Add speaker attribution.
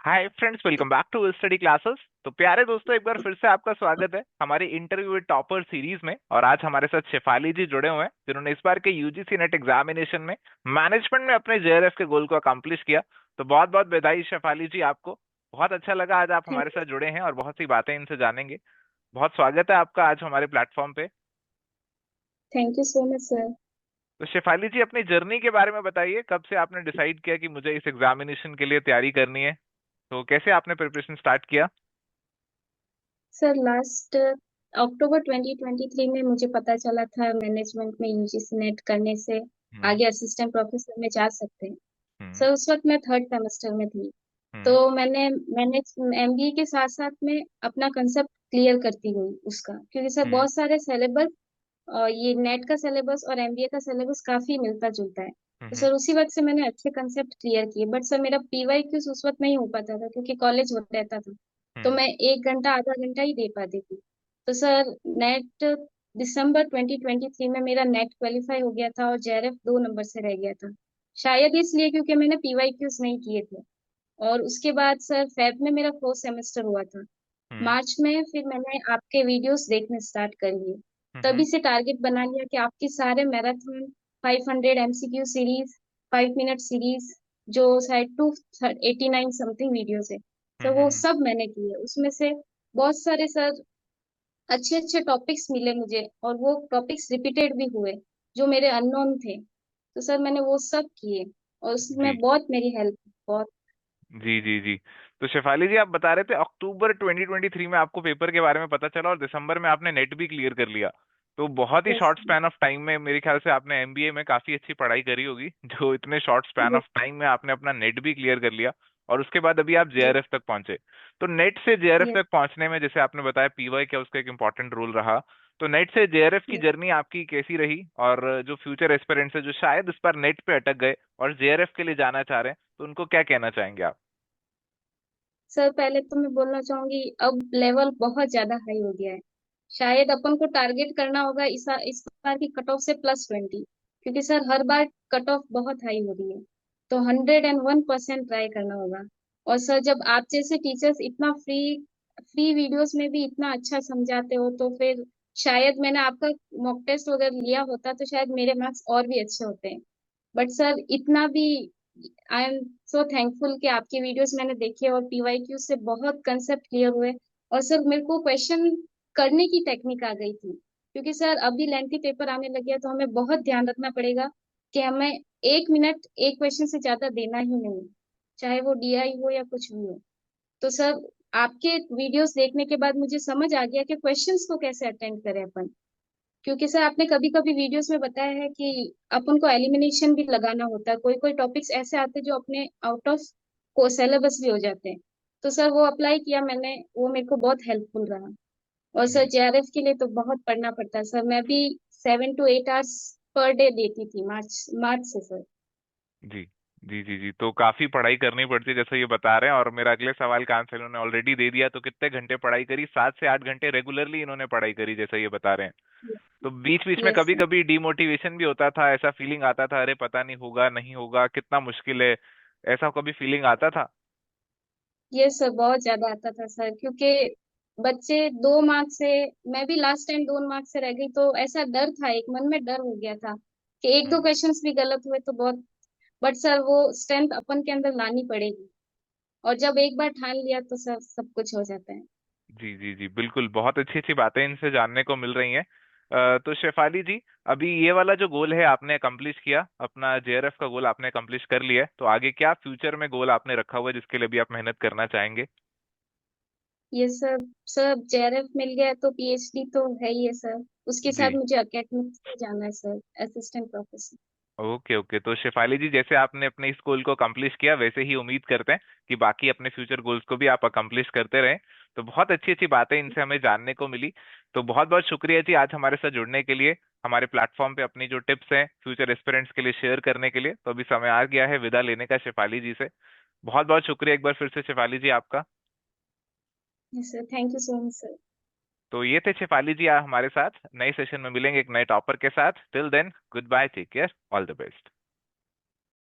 Speaker 1: Hi friends, welcome back to study classes. तो प्यारे दोस्तों, एक बार फिर से आपका स्वागत है हमारी इंटरव्यू विद टॉपर सीरीज में। और आज हमारे साथ शेफाली जी जुड़े हुए हैं जिन्होंने इस बार के यूजीसी नेट एग्जामिनेशन में मैनेजमेंट में अपने जेआरएफ के गोल को अकम्प्लिश किया। तो बहुत बहुत बधाई शेफाली जी आपको। बहुत अच्छा लगा आज आप
Speaker 2: थैंक
Speaker 1: हमारे साथ जुड़े हैं और बहुत सी बातें इनसे जानेंगे। बहुत स्वागत है आपका आज हमारे प्लेटफॉर्म पे।
Speaker 2: Thank you so much sir.
Speaker 1: तो शेफाली जी, अपनी जर्नी के बारे में बताइए, कब से आपने डिसाइड किया कि मुझे इस एग्जामिनेशन के लिए तैयारी करनी है? तो कैसे आपने प्रिपरेशन स्टार्ट किया?
Speaker 2: सर लास्ट अक्टूबर 2023 में मुझे पता चला था मैनेजमेंट में यूजीसी नेट करने से
Speaker 1: हम्म।
Speaker 2: आगे असिस्टेंट प्रोफेसर में जा सकते हैं।
Speaker 1: हम्म।
Speaker 2: सर उस वक्त मैं थर्ड सेमेस्टर में थी। तो
Speaker 1: हम्म।
Speaker 2: मैंने मैनेज एमबीए के साथ साथ में अपना कंसेप्ट क्लियर करती गई उसका, क्योंकि सर
Speaker 1: हम्म।
Speaker 2: बहुत सारे सिलेबस ये नेट का सिलेबस और एमबीए का सिलेबस काफी मिलता जुलता है। तो
Speaker 1: हम्म।
Speaker 2: सर उसी वक्त से मैंने अच्छे कंसेप्ट क्लियर किए, बट सर मेरा पीवाईक्यूज उस वक्त नहीं हो पाता था क्योंकि कॉलेज हो रहता था। तो
Speaker 1: हम्म।
Speaker 2: मैं 1 घंटा आधा घंटा ही दे पाती थी। तो सर नेट दिसंबर 2023 में मेरा नेट क्वालिफाई हो गया था और जेआरएफ 2 नंबर से रह गया था। शायद इसलिए क्योंकि मैंने पीवाईक्यूज नहीं किए थे। और उसके बाद सर फेब में मेरा फोर्थ सेमेस्टर हुआ था।
Speaker 1: हम्म।
Speaker 2: मार्च में फिर मैंने आपके वीडियोस देखने स्टार्ट कर लिए।
Speaker 1: हम्म।
Speaker 2: तभी से टारगेट बना लिया कि आपके सारे marathon 500 MCQ series, 5 minute series, जो शायद 289 समथिंग वीडियोस है, तो वो
Speaker 1: हम्म।
Speaker 2: सब मैंने किए। उसमें से बहुत सारे सर अच्छे अच्छे टॉपिक्स मिले मुझे, और वो टॉपिक्स रिपीटेड भी हुए जो मेरे अननोन थे। तो सर मैंने वो सब किए और उसमें
Speaker 1: जी
Speaker 2: बहुत मेरी हेल्प, बहुत।
Speaker 1: जी जी जी। तो शेफाली जी, आप बता रहे थे अक्टूबर 2023 में आपको पेपर के बारे में पता चला और दिसंबर में आपने नेट भी क्लियर कर लिया। तो बहुत ही
Speaker 2: yes.
Speaker 1: Short span of time में मेरे ख्याल से आपने एमबीए में काफी अच्छी पढ़ाई करी होगी जो इतने शॉर्ट स्पैन ऑफ टाइम में आपने अपना नेट भी क्लियर कर लिया। और उसके बाद अभी आप जेआरएफ तक पहुंचे। तो नेट से जेआरएफ
Speaker 2: यस।
Speaker 1: तक पहुंचने में जैसे आपने बताया पीवाई क्या उसका एक इम्पोर्टेंट रोल रहा। तो नेट से जेआरएफ की जर्नी आपकी कैसी रही? और जो फ्यूचर एस्पिरेंट्स है जो शायद इस बार नेट पे अटक गए और जेआरएफ के लिए जाना चाह रहे हैं, तो उनको क्या कहना चाहेंगे आप?
Speaker 2: सर पहले तो मैं बोलना चाहूंगी, अब लेवल बहुत ज्यादा हाई हो गया है। शायद अपन को टारगेट करना होगा इस बार की कट ऑफ से +20, क्योंकि सर हर बार कट ऑफ बहुत हाई हो रही है। तो 101% ट्राई करना होगा। और सर जब आप जैसे टीचर्स इतना फ्री फ्री वीडियोस में भी इतना अच्छा समझाते हो, तो फिर शायद मैंने आपका मॉक टेस्ट वगैरह लिया होता तो शायद मेरे मार्क्स और भी अच्छे होते हैं। बट सर इतना भी आई एम सो थैंकफुल कि आपकी वीडियोस मैंने देखे और पीवाईक्यू से बहुत कंसेप्ट क्लियर हुए। और सर मेरे को क्वेश्चन करने की टेक्निक आ गई थी, क्योंकि सर अभी लेंथी पेपर आने लगे हैं, तो हमें बहुत ध्यान रखना पड़ेगा कि हमें 1 मिनट एक क्वेश्चन से ज्यादा देना ही नहीं, चाहे वो डीआई हो या कुछ भी हो। तो सर आपके वीडियोस देखने के बाद मुझे समझ आ गया कि क्वेश्चंस को कैसे अटेंड करें अपन। क्योंकि सर आपने कभी कभी वीडियोस में बताया है कि अपन को एलिमिनेशन भी लगाना होता है, कोई कोई टॉपिक्स ऐसे आते हैं जो अपने आउट ऑफ को सिलेबस भी हो जाते हैं। तो सर वो अप्लाई किया मैंने, वो मेरे को बहुत हेल्पफुल रहा। और सर
Speaker 1: जी
Speaker 2: जेआरएफ के लिए तो बहुत पढ़ना पड़ता है सर, मैं भी 7 to 8 आवर्स पर डे देती थी मार्च मार्च से सर।
Speaker 1: जी जी जी जी। तो काफी पढ़ाई करनी पड़ती है जैसा ये बता रहे हैं, और मेरा अगले सवाल का आंसर इन्होंने ऑलरेडी दे दिया। तो कितने घंटे पढ़ाई करी? 7 से 8 घंटे रेगुलरली इन्होंने पढ़ाई करी जैसा ये बता रहे हैं। तो बीच बीच में
Speaker 2: यस
Speaker 1: कभी
Speaker 2: सर।
Speaker 1: कभी डिमोटिवेशन भी होता था, ऐसा फीलिंग आता था अरे पता नहीं होगा नहीं होगा कितना मुश्किल है, ऐसा कभी फीलिंग आता था?
Speaker 2: यस सर, बहुत ज्यादा आता था सर, क्योंकि बच्चे 2 मार्क्स से, मैं भी लास्ट टाइम 2 मार्क्स से रह गई, तो ऐसा डर था, एक मन में डर हो गया था कि एक दो
Speaker 1: हम्म।
Speaker 2: क्वेश्चंस भी गलत हुए तो बहुत। बट सर वो स्ट्रेंथ अपन के अंदर लानी पड़ेगी, और जब एक बार ठान लिया तो सर सब कुछ हो जाता है।
Speaker 1: जी जी जी, बिल्कुल। बहुत अच्छी अच्छी बातें इनसे जानने को मिल रही हैं। तो शेफाली जी, अभी ये वाला जो गोल है आपने अकम्प्लिश किया, अपना जेआरएफ का गोल आपने अकम्प्लिश कर लिया है, तो आगे क्या फ्यूचर में गोल आपने रखा हुआ है जिसके लिए भी आप मेहनत करना चाहेंगे?
Speaker 2: ये सब सब जेआरएफ मिल गया तो पीएचडी तो है ही है सर। उसके साथ
Speaker 1: जी।
Speaker 2: मुझे एकेडमिक्स में जाना है sir, assistant professor.
Speaker 1: Okay okay. तो शेफाली जी, जैसे आपने अपने इस गोल को अकम्प्लिश किया वैसे ही उम्मीद करते हैं कि बाकी अपने फ्यूचर गोल्स को भी आप अकम्प्लिश करते रहें। तो बहुत अच्छी अच्छी बातें इनसे हमें जानने को मिली। तो बहुत बहुत शुक्रिया जी आज हमारे साथ जुड़ने के लिए, हमारे प्लेटफॉर्म पे अपनी जो टिप्स हैं फ्यूचर एस्पिरेंट्स के लिए शेयर करने के लिए। तो अभी समय आ गया है विदा लेने का शेफाली जी से। बहुत बहुत शुक्रिया एक बार फिर से शेफाली जी आपका।
Speaker 2: Yes sir, thank you so much sir.
Speaker 1: तो ये थे शेफाली जी हमारे साथ। नए सेशन में मिलेंगे एक नए टॉपर के साथ। Till then, good bye, take care, all the best.